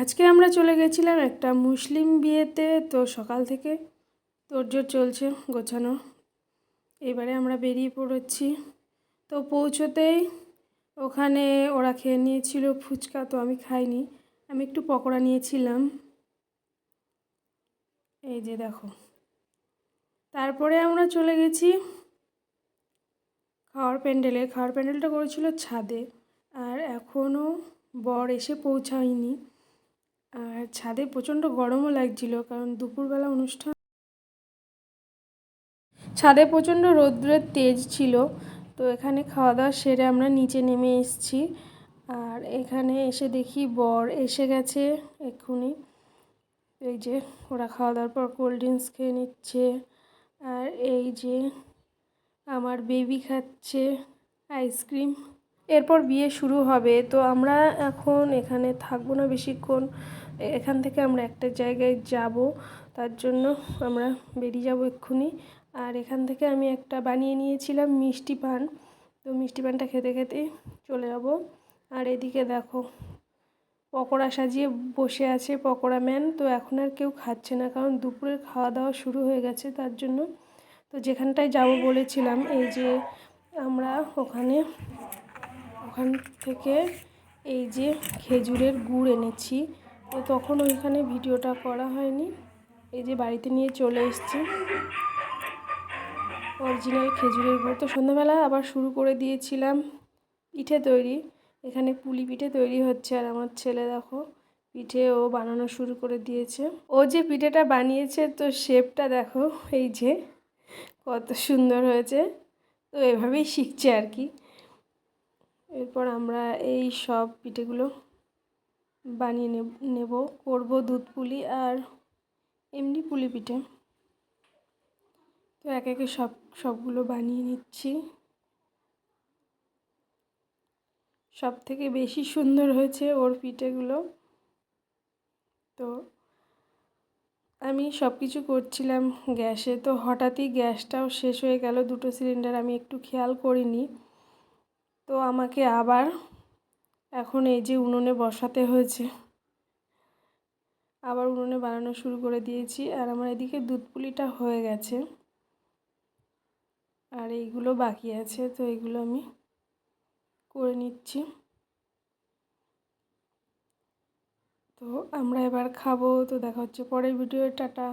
আজকে আমরা চলে গেছিলাম একটা মুসলিম বিয়েতে। তো সকাল থেকে তোড়জোড় চলছে গোছানো। এবারে আমরা বেরিয়ে পড়েছি। তো পৌঁছতেই ওখানে ওরা খেয়ে নিয়েছিল ফুচকা, তো আমি খাইনি, আমি একটু পকোড়া নিয়েছিলাম। এই যে দেখো, তারপরে আমরা চলে গেছি খাওয়ার প্যান্ডেলটা করেছিল ছাদে, আর এখনও বর এসে পৌঁছায়নি। আর ছাদে প্রচণ্ড গরমও লাগছিল, কারণ দুপুরবেলা অনুষ্ঠান, ছাদে প্রচণ্ড রৌদ্রের তেজ ছিল। তো এখানে খাওয়া দাওয়া সেরে আমরা নিচে নেমে এসেছি। আর এখানে এসে দেখি বর এসে গেছে এক্ষুনি। এই যে ওরা খাওয়া দাওয়ার পর কোল্ড ড্রিঙ্কস খেয়ে নিচ্ছে, আর এই যে আমার বেবি খাচ্ছে আইসক্রিম। এরপর বিয়ে শুরু হবে। তো আমরা এখন এখানে থাকবো না বেশিক্ষণ, এখান থেকে আমরা একটা জায়গায় যাব, তার জন্য আমরা বেরিয়ে যাব এক্ষুনি। আর এখান থেকে আমি একটা বানিয়ে নিয়েছিলাম মিষ্টি পান, তো মিষ্টি পানটা খেতে খেতে চলে যাব। আর এদিকে দেখো পকোড়া সাজিয়ে বসে আছে পকোড়া ম্যান। তো এখন আর কেউ খাচ্ছে না, কারণ দুপুরের খাওয়া দাওয়া শুরু হয়ে গেছে তার জন্য। তো যেখানটায় যাব বলেছিলাম, এই যে আমরা ওখান থেকে এই যে খেজুরের গুড় এনেছি। তো তখন ওইখানে ভিডিওটা করা হয়নি। এই যে বাড়িতে নিয়ে চলে এসেছি অরিজিনাল খেজুরের গুড়। তো সন্ধ্যাবেলা আবার শুরু করে দিয়েছিলাম পিঠে তৈরি। এখানে পুলি পিঠে তৈরি হচ্ছে, আর আমার ছেলে দেখো পিঠে ও বানানো শুরু করে দিয়েছে। ও যে পিঠেটা বানিয়েছে, তো শেপটা দেখো, এই যে কত সুন্দর হয়েছে। তো এভাবেই শিখছে আর কি। এরপর আমরা এই সব পিঠেগুলো বানিয়ে করবো দুধ পুলি আর এমনি পুলি পিঠে। তো একে একে সবগুলো বানিয়ে নিচ্ছি। সব থেকে বেশি সুন্দর হয়েছে ওর পিঠেগুলো। তো আমি সব কিছু করছিলাম গ্যাসে, তো হঠাৎই গ্যাসটাও শেষ হয়ে গেল, দুটো সিলিন্ডার, আমি একটু খেয়াল করিনি। তো আমাকে আবার এখন এই যে উনুনে বসাতে হয়েছে, আবার উনুনে বানানো শুরু করে দিয়েছি। আর আমার এদিকে দুধ পুলিটা হয়ে গেছে, আর এইগুলো বাকি আছে, তো এইগুলো আমি করে নিচ্ছি। তো আমরা এবার খাবো। তো দেখা হচ্ছে পরের ভিডিও। টাটা।